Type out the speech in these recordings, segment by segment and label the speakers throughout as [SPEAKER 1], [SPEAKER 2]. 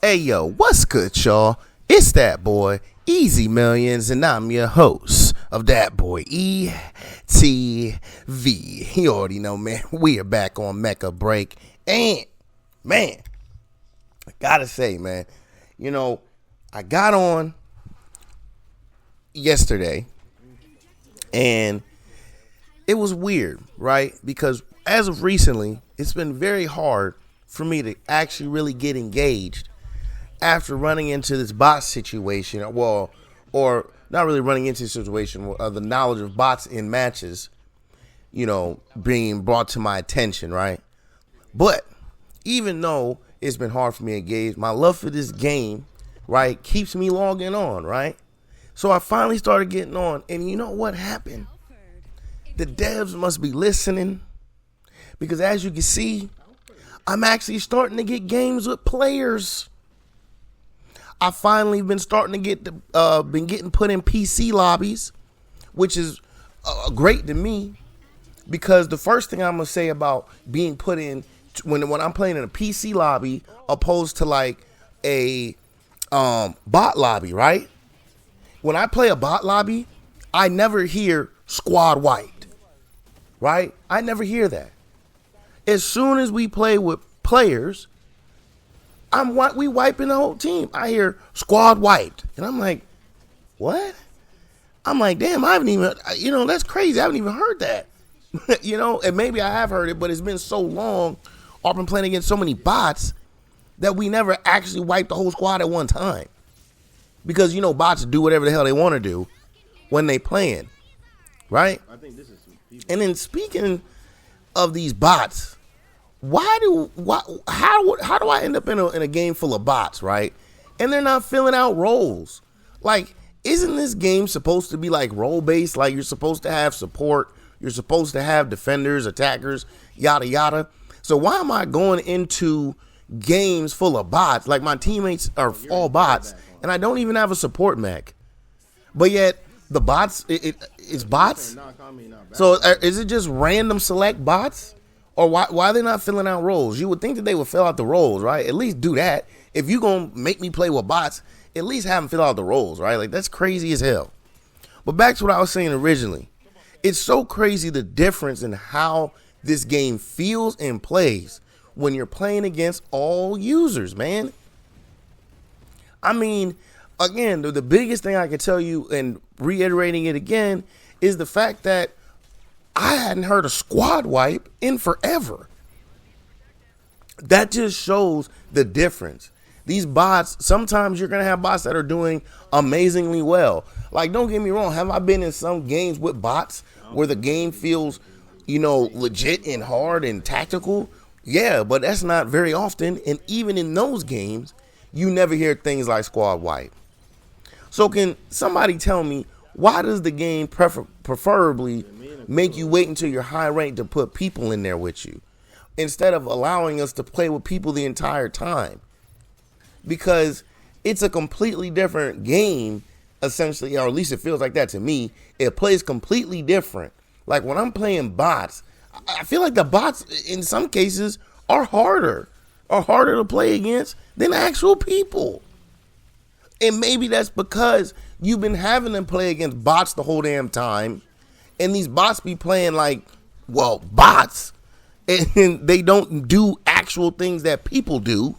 [SPEAKER 1] Hey yo, what's good, y'all? It's that boy, Easy Millions, and I'm your host of that boy, ETV. You already know, man. We are back on Mecha break, and man, I gotta say, man, I got on yesterday, and it was weird, right? Because as of recently, it's been very hard for me to actually really get engaged after running into this bot situation, or not really running into the situation, the knowledge of bots in matches, being brought to my attention, right? But even though it's been hard for me to engage, my love for this game, right, keeps me logging on, right? So I finally started getting on, and you know what happened? The devs must be listening, because as you can see, I'm actually starting to get games with players. I finally been starting to get been getting put in PC lobbies, which is great to me, because the first thing I'm gonna say about being put in when I'm playing in a PC lobby opposed to like a bot lobby, right? When I play a bot lobby, I never hear squad wiped, right? I never hear that. As soon as we play with players, we wiping the whole team. I hear squad wiped, and I'm like, what? I'm like, damn, I haven't even, that's crazy. I haven't even heard that, and maybe I have heard it, but it's been so long. I've been playing against so many bots that we never actually wiped the whole squad at one time, because bots do whatever the hell they want to do when they playing, right? I think this is. And then speaking of these bots, how do I end up in a game full of bots, right? And they're not filling out roles. Like, isn't this game supposed to be like role based? Like, you're supposed to have support, you're supposed to have defenders, attackers, yada yada. So why am I going into games full of bots? Like, my teammates are all bots, and I don't even have a support mech. But yet the bots, it's bots. So is it just random select bots? Or why are they not filling out roles? You would think that they would fill out the roles, right? At least do that. If you're going to make me play with bots, at least have them fill out the roles, right? Like, that's crazy as hell. But back to what I was saying originally. It's so crazy the difference in how this game feels and plays when you're playing against all users, man. I mean, again, the biggest thing I can tell you, and reiterating it again, is the fact that I hadn't heard a squad wipe in forever. That just shows the difference. These bots, sometimes you're going to have bots that are doing amazingly well. Like, don't get me wrong. Have I been in some games with bots where the game feels, legit and hard and tactical? Yeah, but that's not very often. And even in those games, you never hear things like squad wipe. So can somebody tell me, why does the game preferably make you wait until you're high ranked to put people in there with you, instead of allowing us to play with people the entire time? Because it's a completely different game, essentially, or at least it feels like that to me. It plays completely different. Like, when I'm playing bots, I feel like the bots in some cases are harder to play against than actual people. And maybe that's because you've been having them play against bots the whole damn time, and these bots be playing like, bots, and they don't do actual things that people do.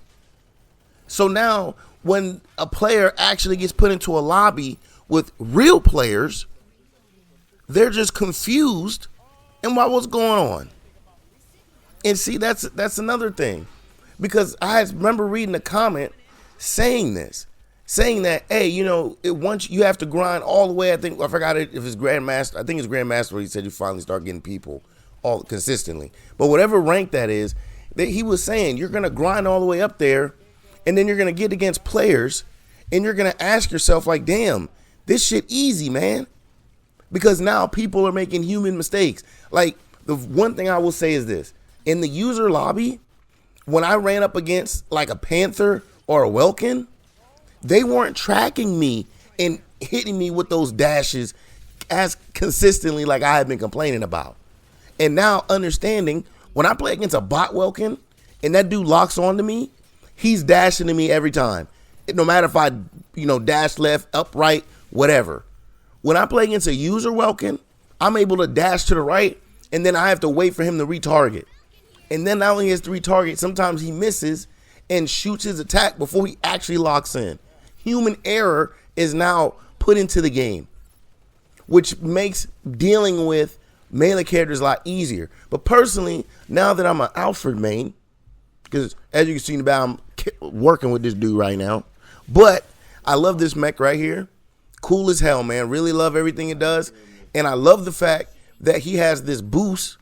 [SPEAKER 1] So now when a player actually gets put into a lobby with real players, they're just confused and what's going on. And see, that's another thing, because I remember reading a comment saying that, hey, once you have to grind all the way. I forgot if it's Grandmaster. I think it's Grandmaster where he said you finally start getting people all consistently. But whatever rank that is, that he was saying you're going to grind all the way up there, and then you're going to get against players, and you're going to ask yourself, like, damn, this shit easy, man. Because now people are making human mistakes. Like, the one thing I will say is this. In the user lobby, when I ran up against like a Panther or a Welkin, they weren't tracking me and hitting me with those dashes as consistently like I had been complaining about. And now understanding, when I play against a bot Welkin and that dude locks onto me, he's dashing to me every time. No matter if I, dash left, up, right, whatever. When I play against a user Welkin, I'm able to dash to the right, and then I have to wait for him to retarget. And then not only has to retarget, sometimes he misses and shoots his attack before he actually locks in. Human error is now put into the game, which makes dealing with melee characters a lot easier. But personally, now that I'm an Alfred main, because as you can see in the back, I'm working with this dude right now. But I love this mech right here. Cool as hell, man. Really love everything it does. And I love the fact that he has this boost.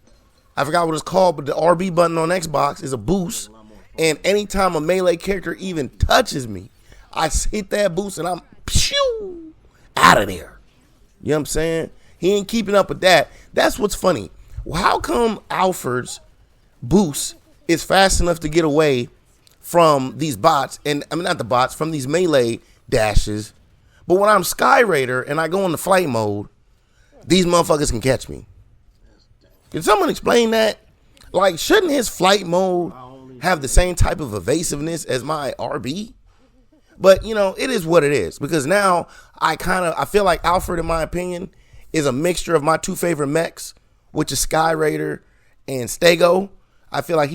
[SPEAKER 1] I forgot what it's called, but the RB button on Xbox is a boost. And anytime a melee character even touches me, I hit that boost and I'm out of there. You know what I'm saying? He ain't keeping up with that. That's what's funny. Well, how come Alfred's boost is fast enough to get away from these bots, and I mean not the bots, from these melee dashes, but when I'm Sky Raider and I go into flight mode, these motherfuckers can catch me? Can someone explain that? Like, shouldn't his flight mode have the same type of evasiveness as my RB? But, it is what it is, because now I feel like Alfred, in my opinion, is a mixture of my two favorite mechs, which is Sky Raider and Stego. I feel like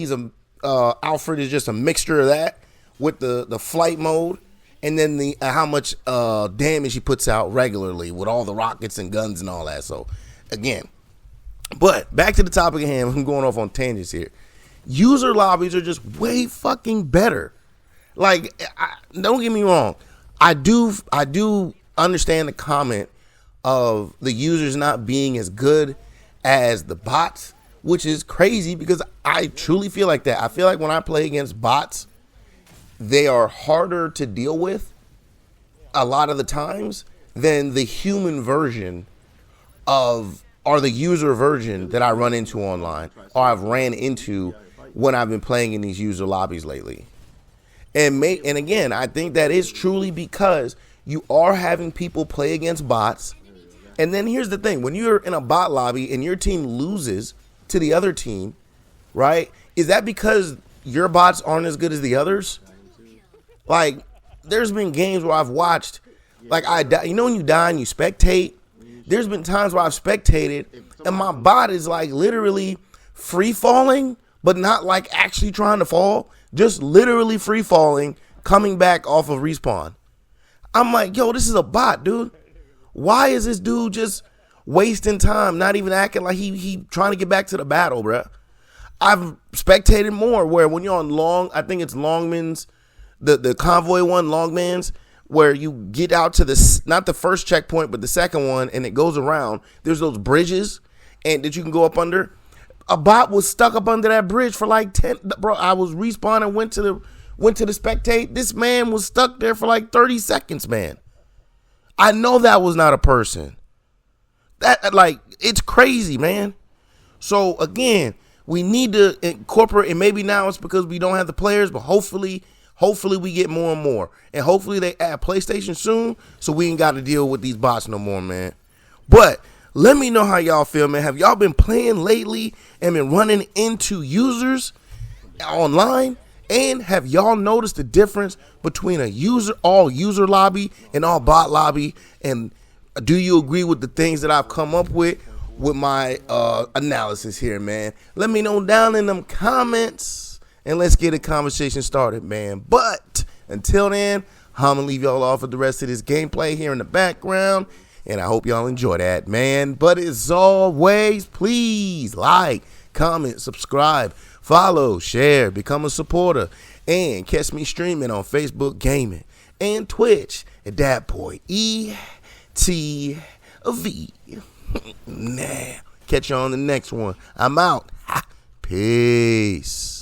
[SPEAKER 1] Alfred is just a mixture of that with the flight mode, and then the how much damage he puts out regularly with all the rockets and guns and all that. So, again, but back to the topic at hand. I'm going off on tangents here. User lobbies are just way fucking better. Like, don't get me wrong. I do understand the comment of the users not being as good as the bots, which is crazy because I truly feel like that. I feel like when I play against bots, they are harder to deal with a lot of the times than the human version or the user version that I run into online, or I've ran into when I've been playing in these user lobbies lately. And again, I think that is truly because you are having people play against bots. And then here's the thing. When you're in a bot lobby and your team loses to the other team, right? Is that because your bots aren't as good as the others? Like, there's been games where I've watched, like, when you die and you spectate? There's been times where I've spectated and my bot is like literally free falling, but not like actually trying to fall. Just literally free falling, coming back off of respawn. I'm like, yo, this is a bot, dude. Why is this dude just wasting time, not even acting like he trying to get back to the battle, bruh? I've spectated more where when you're on I think it's Longman's, the convoy one, Longman's, where you get out to not the first checkpoint, but the second one, and it goes around. There's those bridges and that you can go up under. A bot was stuck up under that bridge for like 10, bro. I was respawning, went to the spectate. This man was stuck there for like 30 seconds, man. I know that was not a person. It's crazy, man. So again, we need to incorporate, and maybe now it's because we don't have the players, but hopefully we get more and more. And hopefully they add PlayStation soon so we ain't got to deal with these bots no more, man. But let me know how y'all feel, man. Have y'all been playing lately and been running into users online? And have y'all noticed the difference between all user lobby and all bot lobby? And do you agree with the things that I've come up with my analysis here, man? Let me know down in them comments and let's get a conversation started, man. But until then, I'm gonna leave y'all off with the rest of this gameplay here in the background. And I hope y'all enjoy that, man. But as always, please like, comment, subscribe, follow, share, become a supporter, and catch me streaming on Facebook Gaming and Twitch at DatBoy ETV. Nah, catch you on the next one. I'm out. Peace.